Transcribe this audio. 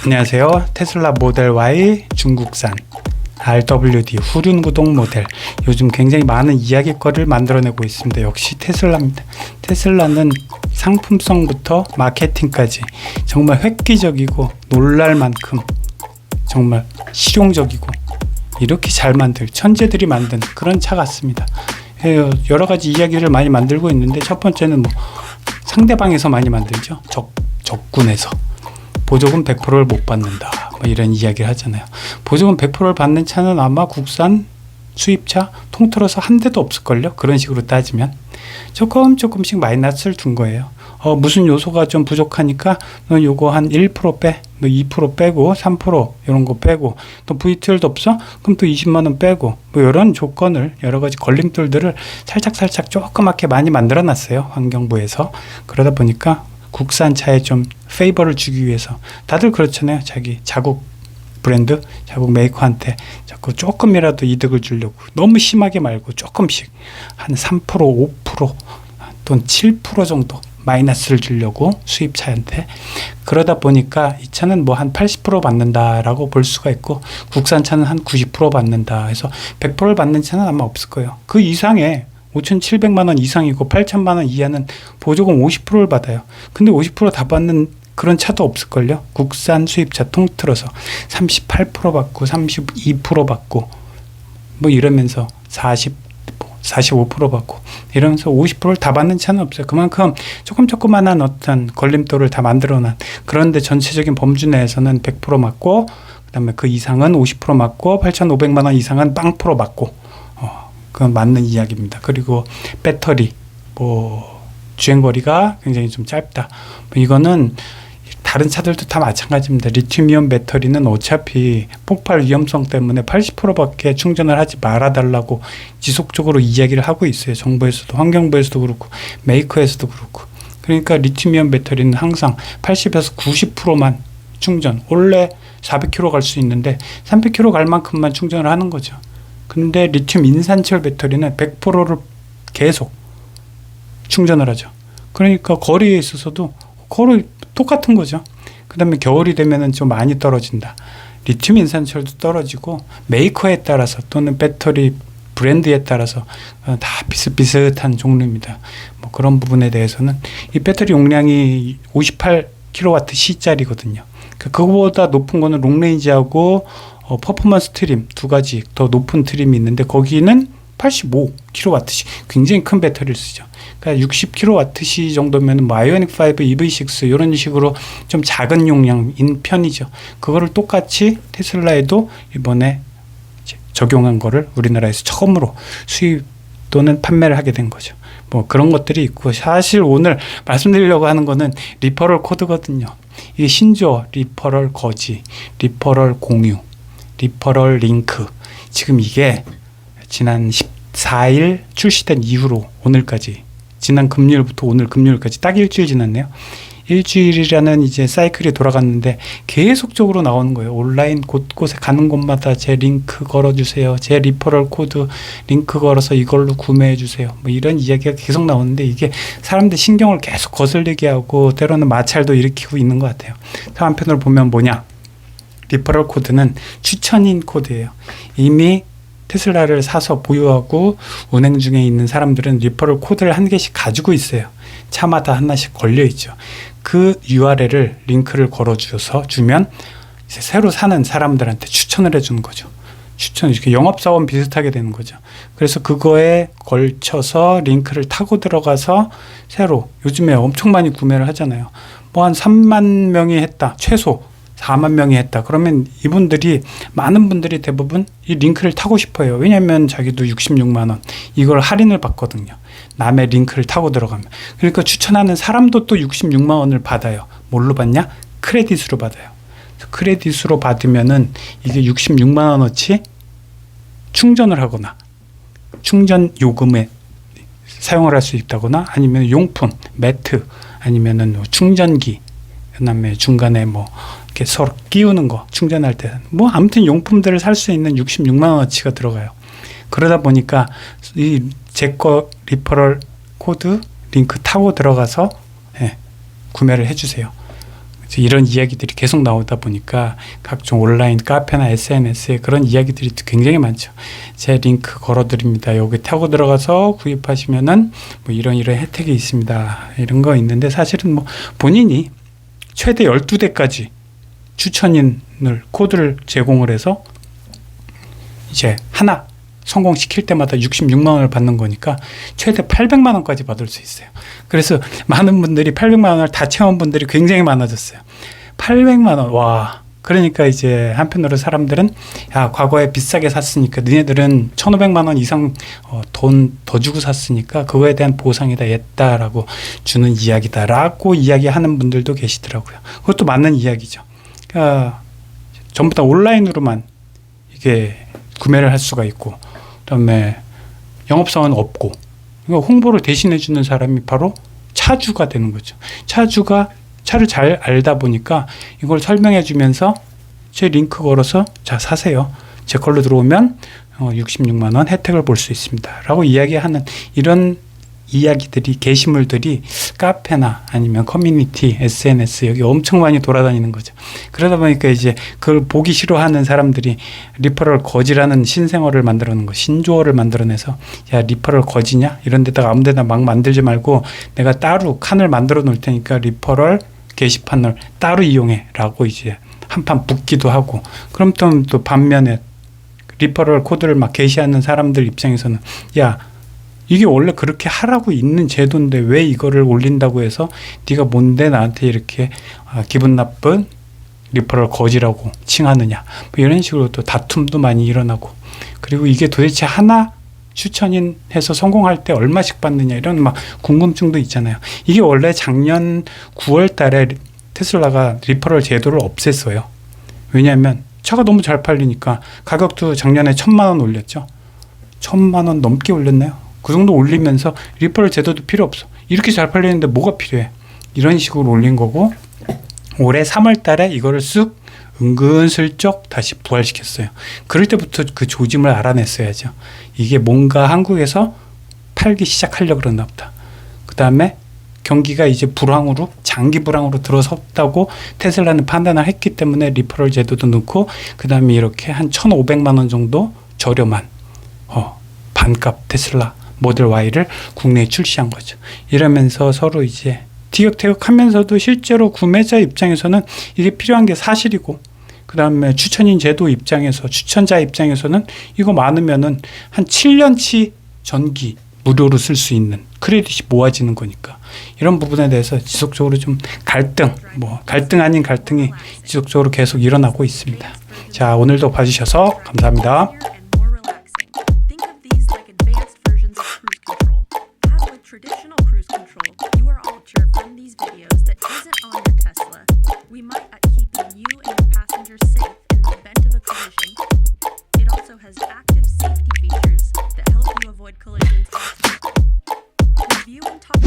안녕하세요. 테슬라 모델 Y 중국산 RWD 후륜구동 모델, 요즘 굉장히 많은 이야기거리를 만들어내고 있습니다. 역시 테슬라입니다. 테슬라는 상품성부터 마케팅까지 정말 획기적이고 놀랄 만큼 정말 실용적이고 이렇게 잘 만들 천재들이 만든 그런 차 같습니다. 여러 가지 이야기를 많이 만들고 있는데, 첫 번째는 상대방에서 많이 만들죠. 적군에서 보조금 100%를 못 받는다, 이런 이야기를 하잖아요. 보조금 100%를 받는 차는 아마 국산 수입차 통틀어서 한 대도 없을걸요. 그런 식으로 따지면 조금씩 마이너스를 준 거예요. 무슨 요소가 좀 부족하니까 너 요거 한 1% 빼, 너 2% 빼고 3% 이런 거 빼고, 또 VTL도 없어? 그럼 또 20만원 빼고, 이런 조건을, 여러 가지 걸림돌들을 살짝 조그맣게 많이 만들어 놨어요, 환경부에서. 그러다 보니까 국산차에 좀 페이버를 주기 위해서 다들 그렇잖아요. 자기 자국 브랜드, 자국 메이커한테 자꾸 조금이라도 이득을 주려고, 너무 심하게 말고 조금씩 한 3%, 5% 또는 7% 정도 마이너스를 주려고 수입차한테. 그러다 보니까 이 차는 한 80% 받는다라고 볼 수가 있고, 국산차는 한 90% 받는다 해서 100%를 받는 차는 아마 없을 거예요. 그 이상의 5,700만 원 이상이고 8,000만 원 이하는 보조금 50%를 받아요. 근데 50% 다 받는 그런 차도 없을걸요. 국산 수입차 통틀어서 38% 받고 32% 받고 이러면서 45% 받고 이러면서 50%를 다 받는 차는 없어요. 그만큼 조그만한 어떤 걸림돌을 다 만들어놔. 그런데 전체적인 범주 내에서는 100% 맞고, 그 다음에 그 이상은 50% 맞고, 8,500만 원 이상은 0% 맞고, 그건 맞는 이야기입니다. 그리고 배터리, 주행거리가 굉장히 좀 짧다. 이거는 다른 차들도 다 마찬가지입니다. 리튬이온 배터리는 어차피 폭발 위험성 때문에 80%밖에 충전을 하지 말아달라고 지속적으로 이야기를 하고 있어요. 정부에서도, 환경부에서도 그렇고, 메이커에서도 그렇고. 그러니까 리튬이온 배터리는 항상 80에서 90%만 충전. 원래 400km 갈 수 있는데 300km 갈 만큼만 충전을 하는 거죠. 근데 리튬 인산철 배터리는 100%를 계속 충전을 하죠. 그러니까 거리에 있어서도 거의 똑같은 거죠. 그 다음에 겨울이 되면은 좀 많이 떨어진다. 리튬 인산철도 떨어지고, 메이커에 따라서 또는 배터리 브랜드에 따라서 다 비슷비슷한 종류입니다. 그런 부분에 대해서는 이 배터리 용량이 58kWh짜리거든요. 그거보다 높은 거는 롱레인지하고 퍼포먼스 트림 두 가지 더 높은 트림이 있는데, 거기는 85kWh, 굉장히 큰 배터리를 쓰죠. 그러니까 60kWh 정도면 아이오닉 5 EV6 이런 식으로 좀 작은 용량인 편이죠. 그거를 똑같이 테슬라에도 이번에 적용한 거를 우리나라에서 처음으로 수입 또는 판매를 하게 된 거죠. 그런 것들이 있고, 사실 오늘 말씀드리려고 하는 거는 리퍼럴 코드거든요. 이게 신조어, 리퍼럴 거지, 리퍼럴 공유, 리퍼럴 링크. 지금 이게 지난 14일 출시된 이후로 오늘까지, 지난 금요일부터 오늘 금요일까지 딱 일주일 지났네요. 일주일이라는 이제 사이클이 돌아갔는데 계속적으로 나오는 거예요. 온라인 곳곳에 가는 곳마다 제 링크 걸어주세요, 제 리퍼럴 코드 링크 걸어서 이걸로 구매해주세요, 이런 이야기가 계속 나오는데, 이게 사람들 신경을 계속 거슬리게 하고 때로는 마찰도 일으키고 있는 것 같아요. 또 한편으로 보면 리퍼럴 코드는 추천인 코드예요. 이미 테슬라를 사서 보유하고 운행 중에 있는 사람들은 리퍼럴 코드를 한 개씩 가지고 있어요. 차마다 하나씩 걸려 있죠. 그 URL을 링크를 주면 이제 새로 사는 사람들한테 추천을 해주는 거죠. 이렇게 영업사원 비슷하게 되는 거죠. 그래서 그거에 걸쳐서 링크를 타고 들어가서 새로, 요즘에 엄청 많이 구매를 하잖아요. 한 3만 명이 했다, 최소 4만 명이 했다. 그러면 이분들이, 많은 분들이 대부분 이 링크를 타고 싶어요. 왜냐하면 자기도 66만 원 이걸 할인을 받거든요. 남의 링크를 타고 들어가면. 그러니까 추천하는 사람도 또 66만 원을 받아요. 뭘로 받냐? 크레딧으로 받아요. 크레딧으로 받으면은 이게 66만 원어치 충전을 하거나 충전 요금에 사용을 할 수 있다거나, 아니면 용품, 매트, 아니면은 충전기, 그다음에 중간에 이렇게 서로 끼우는 거, 충전할 때 아무튼 용품들을 살 수 있는 66만 원어치가 들어가요. 그러다 보니까 이 제거 리퍼럴 코드 링크 타고 들어가서 구매를 해주세요. 그래서 이런 이야기들이 계속 나오다 보니까 각종 온라인 카페나 SNS에 그런 이야기들이 굉장히 많죠. 제 링크 걸어드립니다. 여기 타고 들어가서 구입하시면은 뭐 이런 혜택이 있습니다. 이런 거 있는데 사실은 뭐 본인이 최대 12대까지 추천인을 코드를 제공을 해서 이제 하나 성공시킬 때마다 66만 원을 받는 거니까 최대 800만 원까지 받을 수 있어요. 그래서 많은 분들이 800만 원을 다 채운 분들이 굉장히 많아졌어요. 800만 원, 와. 그러니까 이제 한편으로 사람들은 야, 과거에 비싸게 샀으니까 너네들은 1,500만 원 이상 돈 더 주고 샀으니까 그거에 대한 보상이다, 했다라고 주는 이야기다라고 이야기하는 분들도 계시더라고요. 그것도 맞는 이야기죠. 그러니까 전부 다 온라인으로만 이게 구매를 할 수가 있고, 그다음에 영업사원 없고, 그러니까 홍보를 대신해 주는 사람이 바로 차주가 되는 거죠. 차주가 차를 잘 알다 보니까 이걸 설명해 주면서 제 링크 걸어서 자 사세요. 제 걸로 들어오면 66만 원 혜택을 볼 수 있습니다. 라고 이야기하는 이런 이야기들이, 게시물들이 카페나 아니면 커뮤니티, SNS 여기 엄청 많이 돌아다니는 거죠. 그러다 보니까 이제 그걸 보기 싫어하는 사람들이 리퍼럴 거지라는 신생어를 만들어 놓은 거, 신조어를 만들어내서 야, 리퍼럴 거지냐? 이런 데다가 아무 데나 막 만들지 말고 내가 따로 칸을 만들어 놓을 테니까 리퍼럴 게시판을 따로 이용해 라고 이제 한판 붙기도 하고, 그럼 또 반면에 리퍼럴 코드를 막 게시하는 사람들 입장에서는 야, 이게 원래 그렇게 하라고 있는 제도인데 왜 이거를 올린다고 해서 네가 뭔데 나한테 이렇게 기분 나쁜 리퍼럴 거지라고 칭하느냐, 뭐 이런 식으로 또 다툼도 많이 일어나고, 그리고 이게 도대체 하나 추천인 해서 성공할 때 얼마씩 받느냐, 이런 막 궁금증도 있잖아요. 이게 원래 작년 9월 달에 테슬라가 리퍼럴 제도를 없앴어요. 왜냐하면 차가 너무 잘 팔리니까. 가격도 작년에 1,000만 원 올렸죠. 1,000만 원 넘게 올렸나요? 그 정도 올리면서 리퍼럴 제도도 필요 없어. 이렇게 잘 팔리는데 뭐가 필요해? 이런 식으로 올린 거고, 올해 3월 달에 이거를 쓱 은근슬쩍 다시 부활시켰어요. 그럴 때부터 그 조짐을 알아냈어야죠. 이게 뭔가 한국에서 팔기 시작하려고 그러나 보다. 그 다음에 경기가 이제 불황으로, 장기 불황으로 들어섰다고 테슬라는 판단을 했기 때문에 리퍼럴 제도도 넣고, 그 다음에 이렇게 한 1,500만 원 정도 저렴한 반값 테슬라 모델 Y를 국내에 출시한 거죠. 이러면서 서로 이제 티격태격하면서도 실제로 구매자 입장에서는 이게 필요한 게 사실이고, 그 다음에 추천인 제도 입장에서, 추천자 입장에서는 이거 많으면은 한 7년치 전기 무료로 쓸 수 있는 크레딧이 모아지는 거니까, 이런 부분에 대해서 지속적으로 좀 갈등 아닌 갈등이 지속적으로 계속 일어나고 있습니다. 자, 오늘도 봐주셔서 감사합니다. Traditional cruise control, you are altered from these videos that isn't on your Tesla. We might at keeping you and your passengers safe in the event of a collision. It also has active safety features that help you avoid collisions. Review and talk